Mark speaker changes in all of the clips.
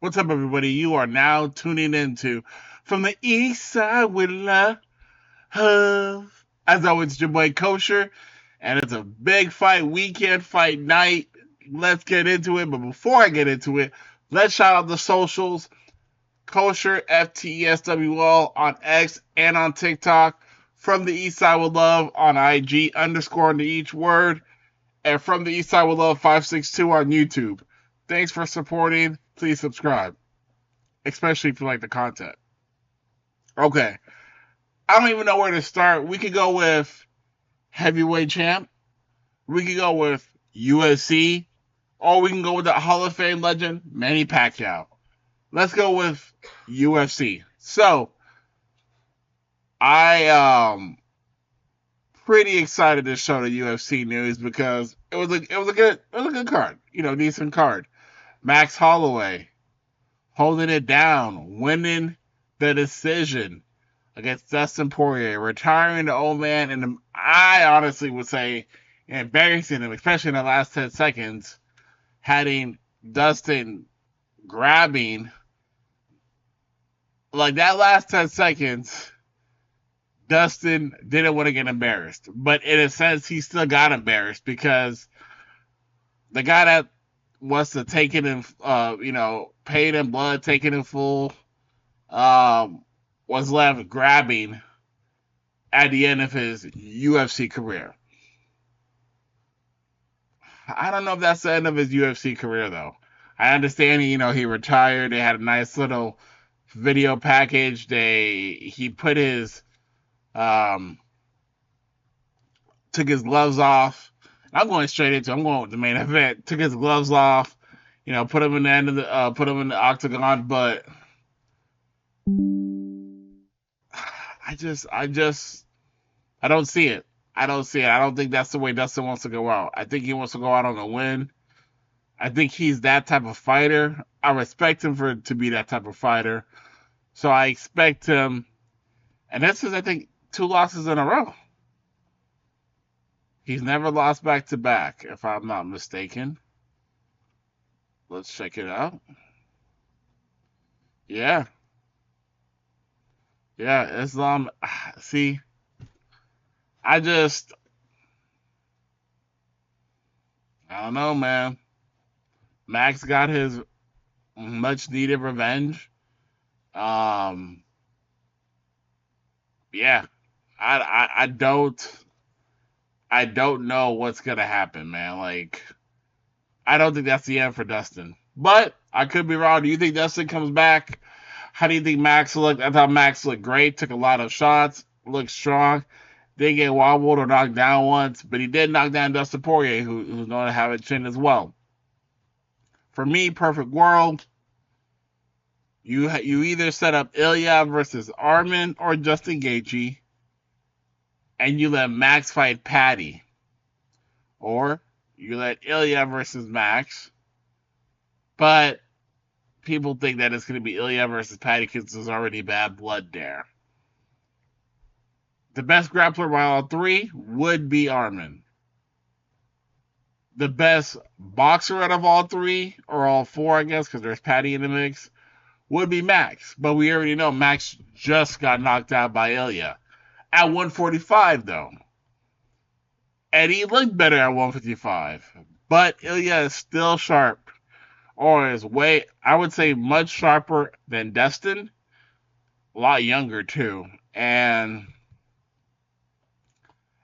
Speaker 1: What's up, everybody? You are now tuning into From the East Side with Love. As always, it's your boy Kosher, and it's a big fight weekend, fight night. Let's get into it. But before I get into it, let's shout out the socials. Kosher, FTESWL on X and on TikTok. From the East Side with Love on IG, underscore into each word. And From the East Side with Love 562 on YouTube. Thanks for supporting. Please subscribe, especially if you like the content. Okay, I don't even know where to start. We could go with heavyweight champ. We could go with UFC. Or we can go with the Hall of Fame legend, Manny Pacquiao. Let's go with UFC. So, I pretty excited to show the UFC news because it was a good card. Decent card. Max Holloway holding it down, winning the decision against Dustin Poirier, retiring the old man, and I honestly would say embarrassing him, especially in the last 10 seconds, having Dustin grabbing, like that last 10 seconds, Dustin didn't want to get embarrassed. But in a sense, he still got embarrassed because the guy that wants to take it in, paid in blood, take it in full, was left grabbing at the end of his UFC career. I don't know if that's the end of his UFC career, though. I understand, he retired. They had a nice little video package. He put his, took his gloves off. I'm going with the main event. Took his gloves off, put him in the end of the, put him in the octagon. But I don't see it. I don't think that's the way Dustin wants to go out. I think he wants to go out on a win. I think he's that type of fighter. I respect him to be that type of fighter. So I expect him. And this is, I think, 2 losses in a row. He's never lost back-to-back, if I'm not mistaken. Let's check it out. Yeah. Yeah, Islam. See, I don't know, man. Max got his much-needed revenge. Yeah. I don't know what's gonna happen, man. Like, I don't think that's the end for Dustin. But I could be wrong. Do you think Dustin comes back? How do you think Max looked? I thought Max looked great. Took a lot of shots. Looked strong. Didn't get wobbled or knocked down once. But he did knock down Dustin Poirier, who's known to have a chin as well. For me, perfect world. You either set up Ilya versus Arman or Justin Gaethje, and you let Max fight Patty. Or you let Ilya versus Max, but people think that it's going to be Ilya versus Patty because there's already bad blood there. The best grappler by all 3 would be Arman. The best boxer out of all 3, or all 4, I guess, because there's Patty in the mix, would be Max. But we already know Max just got knocked out by Ilya. At 145, though. And he looked better at 155. But Ilya is still sharp. Or is I would say, much sharper than Dustin. A lot younger, too. And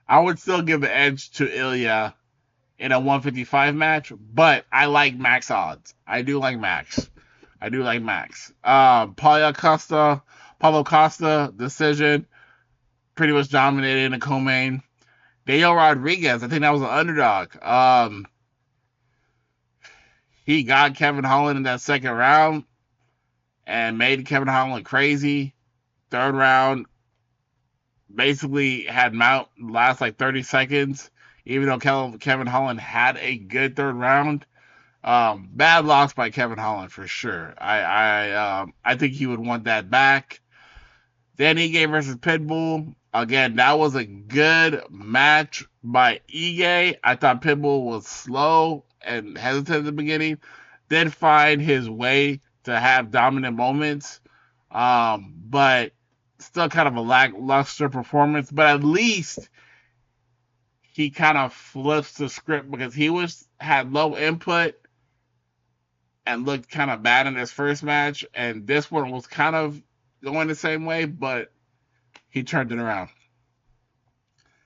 Speaker 1: I would still give the edge to Ilya in a 155 match. But I like Max odds. I do like Max. Paulo Costa decision. Pretty much dominated in the co-main. Daniel Rodriguez, I think that was an underdog. He got Kevin Holland in that second round and made Kevin Holland crazy. Third round, basically had Mount last like 30 seconds, even though Kevin Holland had a good third round. Bad loss by Kevin Holland for sure. I think he would want that back. Then Ige versus Pitbull. Again, that was a good match by Ige. I thought Pitbull was slow and hesitant at the beginning. Did find his way to have dominant moments, but still kind of a lackluster performance. But at least he kind of flips the script because he had low input and looked kind of bad in his first match, and this one was kind of going the same way, but he turned it around.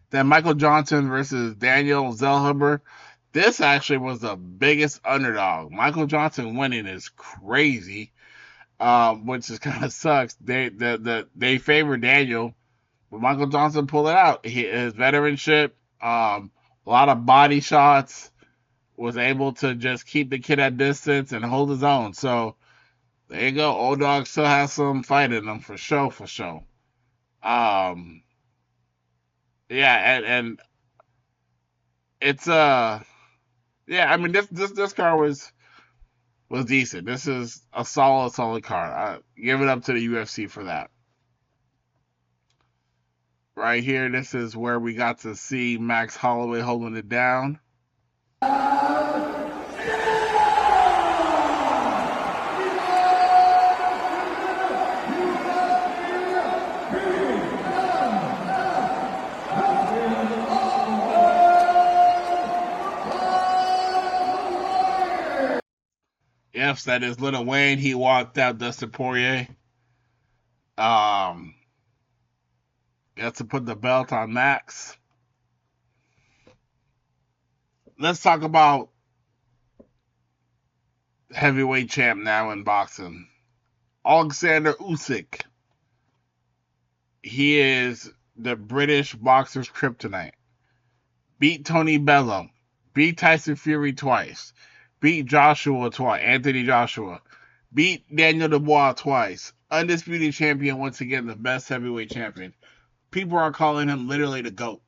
Speaker 1: Then Michael Johnson versus Daniel Zellhuber. This actually was the biggest underdog. Michael Johnson winning is crazy, which just kind of sucks. They favor Daniel, but Michael Johnson pulled it out. His veteranship, a lot of body shots, was able to just keep the kid at distance and hold his own. So there you go. Old dog still has some fight in him for sure, for sure. Yeah, and it's yeah. I mean, this card was decent. This is a solid card. I give it up to the UFC for that. Right here, this is where we got to see Max Holloway holding it down. Yes, that is Lil Wayne. He walked out Dustin Poirier. Got to put the belt on Max. Let's talk about heavyweight champ now in boxing. Oleksandr Usyk. He is the British boxer's kryptonite. Beat Tony Bello. Beat Tyson Fury twice. Beat Joshua twice. Anthony Joshua. Beat Daniel Dubois twice. Undisputed champion once again, the best heavyweight champion. People are calling him literally the GOAT.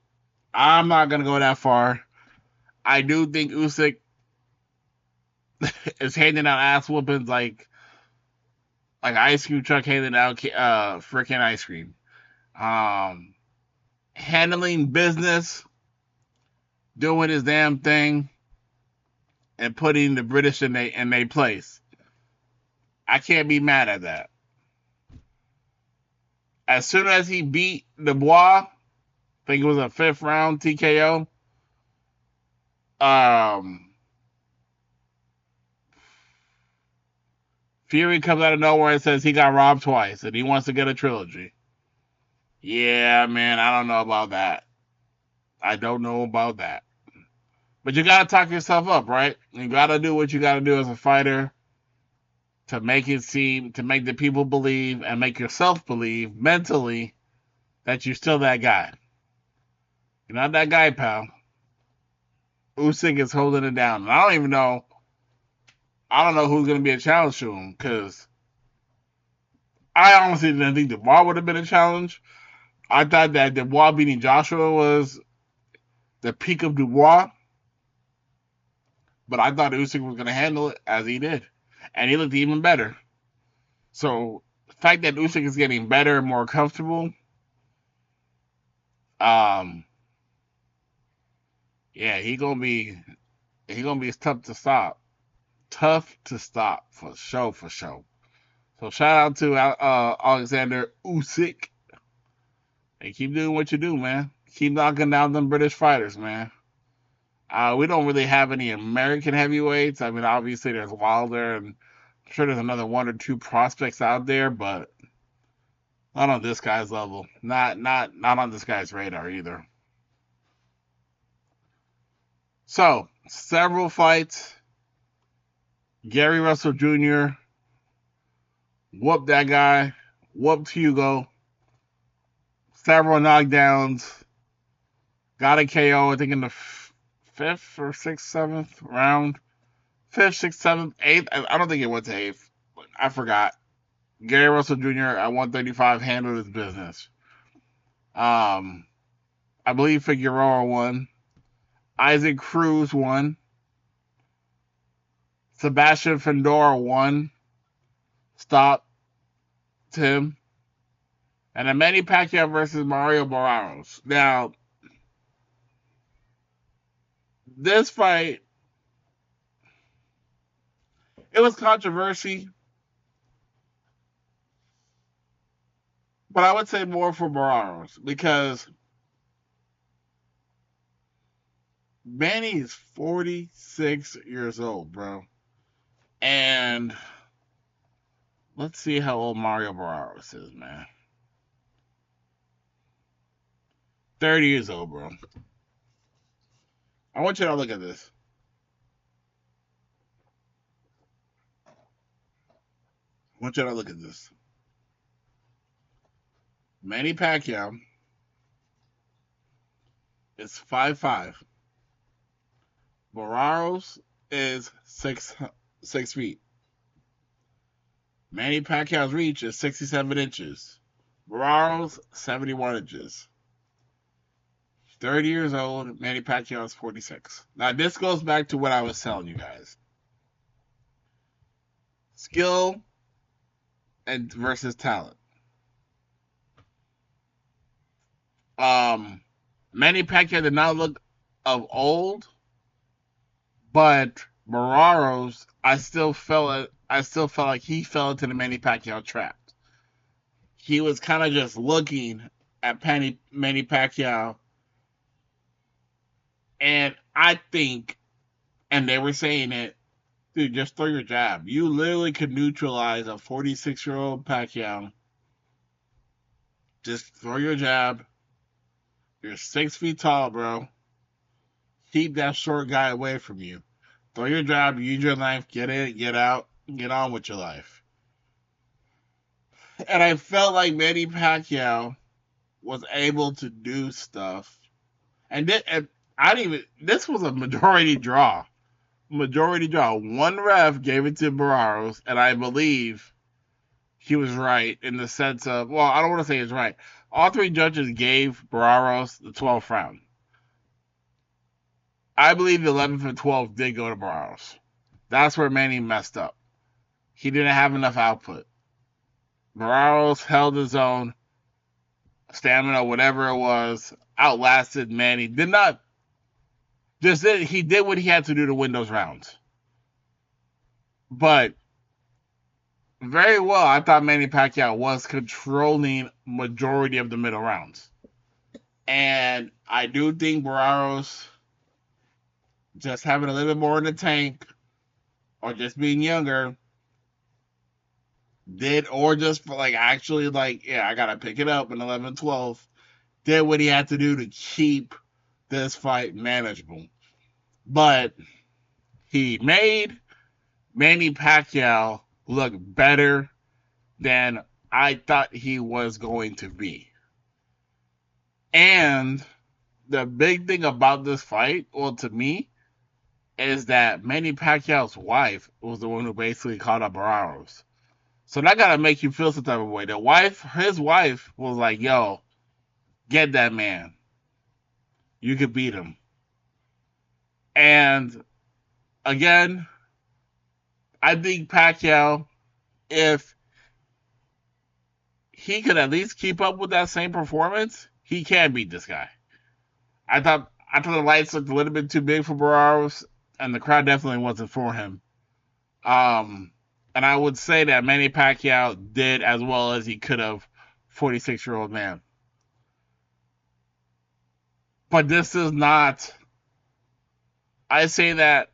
Speaker 1: I'm not going to go that far. I do think Usyk is handing out ass whoopings like ice cream truck handing out freaking ice cream. Handling business, doing his damn thing, and putting the British in their place. I can't be mad at that. As soon as he beat Dubois, I think it was a 5th round TKO. Fury comes out of nowhere and says he got robbed twice and he wants to get a trilogy. Yeah, man, I don't know about that. I don't know about that. But you gotta talk yourself up, right? You gotta do what you gotta do as a fighter to make it seem, to make the people believe and make yourself believe mentally that you're still that guy. You're not that guy, pal. Usyk is holding it down. And I don't know who's going to be a challenge to him, because I honestly didn't think Dubois would have been a challenge. I thought that Dubois beating Joshua was the peak of Dubois, but I thought Usyk was going to handle it as he did, and he looked even better. So the fact that Usyk is getting better and more comfortable, yeah, he gonna be tough to stop. Tough to stop for sure, for sure. So shout out to Oleksandr Usyk. And keep doing what you do, man. Keep knocking down them British fighters, man. We don't really have any American heavyweights. I mean, obviously there's Wilder, and I'm sure there's another 1 or 2 prospects out there, but not on this guy's level. Not on this guy's radar either. So, several fights. Gary Russell Jr. whooped that guy. Whooped Hugo. Several knockdowns. Got a KO, I think, in the 5th or 6th, 7th round. 5th, 6th, 7th, 8th. I don't think it went to 8th. I forgot. Gary Russell Jr. at 135 handled his business. I believe Figueroa won. Isaac Cruz won. Sebastian Fedor won. Stopped him. And then Manny Pacquiao versus Mario Barrios. Now, this fight, it was controversy. But I would say more for Barrios because Manny is 46 years old, bro. And let's see how old Mario Barrios is, man. 30 years old, bro. I want you to look at this. I want you to look at this. Manny Pacquiao is 5'5". Barrios is 6 feet. Manny Pacquiao's reach is 67 inches. Barrios, 71 inches. 30 years old, Manny Pacquiao is 46. Now, this goes back to what I was telling you guys. Skill and versus talent. Manny Pacquiao did not look of old, but Barrios, I still felt like he fell into the Manny Pacquiao trap. He was kind of just looking at Manny Pacquiao, and I think, and they were saying it, dude, just throw your jab. You literally could neutralize a 46-year-old Pacquiao. Just throw your jab. You're 6 feet tall, bro. Keep that short guy away from you. Throw your jab, use your knife, get in, get out, get on with your life. And I felt like Manny Pacquiao was able to do stuff. And this was a majority draw. One ref gave it to Barrios, and I believe he was right in the sense of, well, I don't want to say he's right. All three judges gave Barrios the 12th round. I believe the 11th and 12th did go to Barrios. That's where Manny messed up. He didn't have enough output. Barrios held his own, stamina, whatever it was, outlasted Manny. He did what he had to do to win those rounds. But very well, I thought Manny Pacquiao was controlling majority of the middle rounds. And I do think Barrios just having a little bit more in the tank or just being younger or just like actually like, yeah, I got to pick it up in 11-12, did what he had to do to keep this fight manageable. But he made Manny Pacquiao look better than I thought he was going to be. And the big thing about this fight, well, to me, is that Manny Pacquiao's wife was the one who basically called up Barrios. So that gotta make you feel some type of way. His wife was like, yo, get that man. You could beat him. And again, I think Pacquiao, if he could at least keep up with that same performance, he can beat this guy. I thought the lights looked a little bit too big for Barrios, and the crowd definitely wasn't for him. And I would say that Manny Pacquiao did as well as he could have, 46-year-old man. But this is not, I say that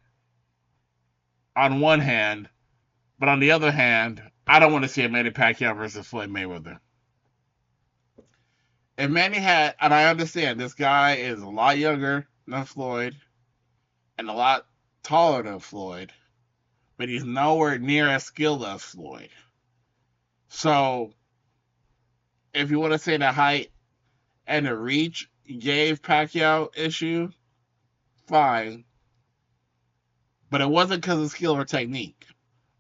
Speaker 1: on one hand, but on the other hand, I don't want to see a Manny Pacquiao versus Floyd Mayweather. If Manny had, and I understand this guy is a lot younger than Floyd and a lot taller than Floyd, but he's nowhere near as skilled as Floyd. So, if you want to say the height and the reach gave Pacquiao issue, fine. But it wasn't because of skill or technique.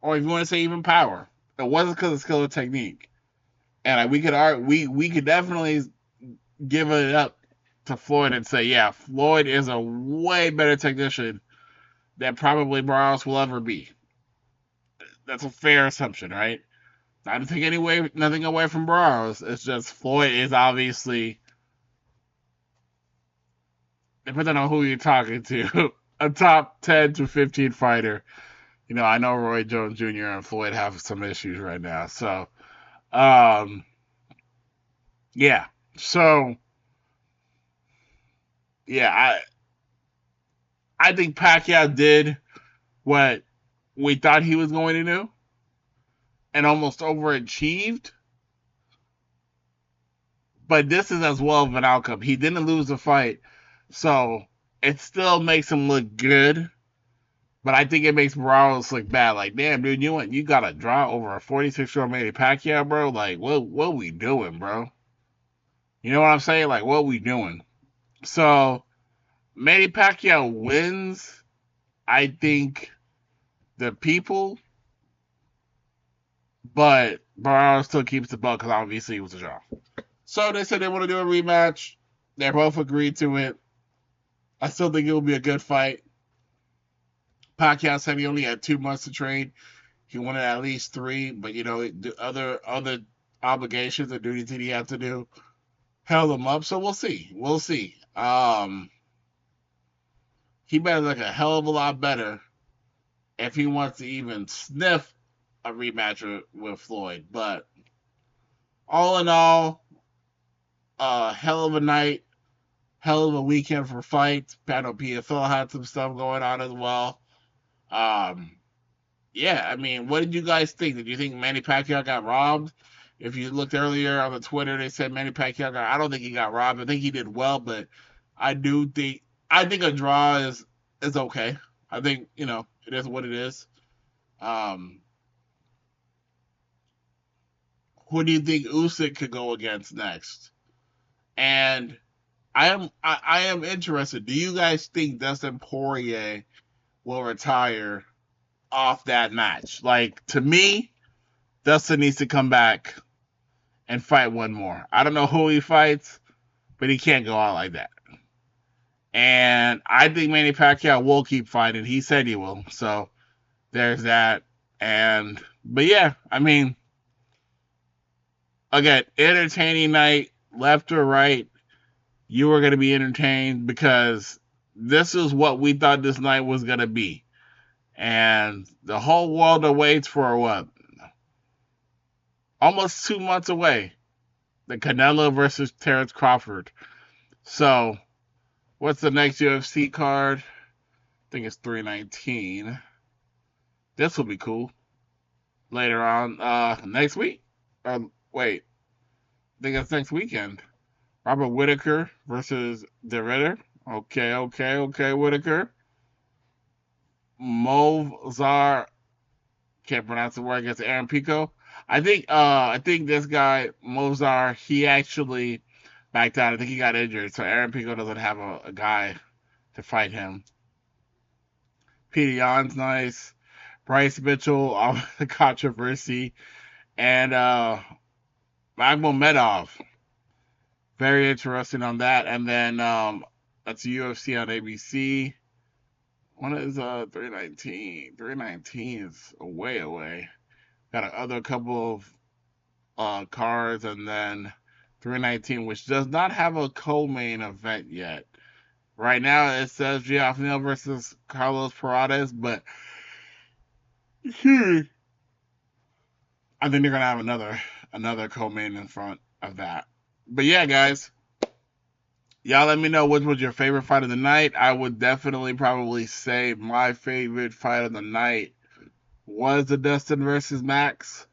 Speaker 1: Or if you want to say even power, it wasn't because of skill or technique. And we could definitely give it up to Floyd and say, yeah, Floyd is a way better technician than probably Barrios will ever be. That's a fair assumption, right? Not to take nothing away from Barrios. It's just Floyd is obviously, depending on who you're talking to, a top 10 to 15 fighter. You know, I know Roy Jones Jr. and Floyd have some issues right now. So, Yeah. So yeah, I think Pacquiao did what we thought he was going to do and almost overachieved. But this is as well of an outcome. He didn't lose the fight, so it still makes him look good. But I think it makes Morales look bad. Like, damn, dude, you got a draw over a 46-year-old Manny Pacquiao, bro. Like, what we doing, bro? You know what I'm saying? Like, what we doing? So Manny Pacquiao wins. I think the people, but Morales still keeps the belt because obviously it was a draw. So they said they want to do a rematch. They both agreed to it. I still think it will be a good fight. Pacquiao said he only had 2 months to train. He wanted at least 3, but the other obligations or duties that he had to do held him up. So we'll see. We'll see. He better look a hell of a lot better if he wants to even sniff a rematch with Floyd. But all in all, hell of a night, hell of a weekend for fights. I know PFL had some stuff going on as well. Yeah, I mean, what did you guys think? Did you think Manny Pacquiao got robbed? If you looked earlier on the Twitter, they said Manny Pacquiao got. I don't think he got robbed. I think he did well, but I think a draw is okay. I think it is what it is. Um, who do you think Usyk could go against next? And I am interested. Do you guys think Dustin Poirier will retire off that match? Like, to me, Dustin needs to come back and fight one more. I don't know who he fights, but he can't go out like that. And I think Manny Pacquiao will keep fighting. He said he will. So there's that. But yeah, I mean, again, entertaining night, left or right. You were going to be entertained because this is what we thought this night was going to be. And the whole world awaits for what? Almost 2 months away. The Canelo versus Terrence Crawford. So, what's the next UFC card? I think it's 319. This will be cool. Later on, next week. Wait, I think it's next weekend. Robert Whitaker versus De Ritter. Okay, Whitaker. Movzar, can't pronounce the word, against Aaron Pico. I think this guy Movzar, he actually backed out. I think he got injured, so Aaron Pico doesn't have a guy to fight him. Peter Yan's nice. Bryce Mitchell, the controversy, and Magomedov. Very interesting on that. And then that's UFC on ABC. One is 319. 319 is way away. Got another couple of cards, and then 319, which does not have a co-main event yet. Right now, it says Geoff Neal versus Carlos Paredes, but I think they're gonna have another co-main in front of that. But yeah, guys, y'all let me know which was your favorite fight of the night. I would definitely probably say my favorite fight of the night was the Dustin versus Max,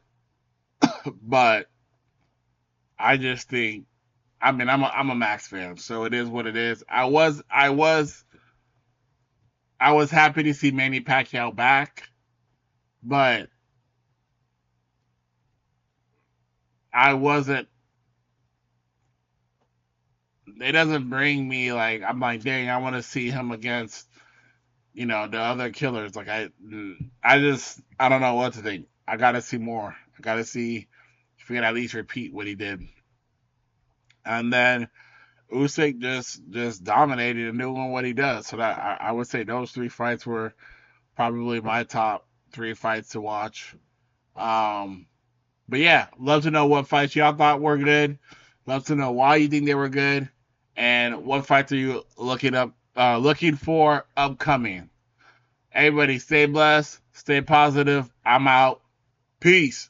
Speaker 1: but I just think, I mean, I'm a Max fan, so it is what it is. I was happy to see Manny Pacquiao back, but I wasn't. It doesn't bring me like, I'm like, dang, I want to see him against the other killers. Like, I don't know what to think. I gotta see more. I gotta see if we can at least repeat what he did. And then Usyk just dominated and doing what he does. So that I would say those 3 fights were probably my top 3 fights to watch. But yeah, love to know what fights y'all thought were good. Love to know why you think they were good, and what fights are you looking for upcoming. Everybody, stay blessed, stay positive. I'm out. Peace.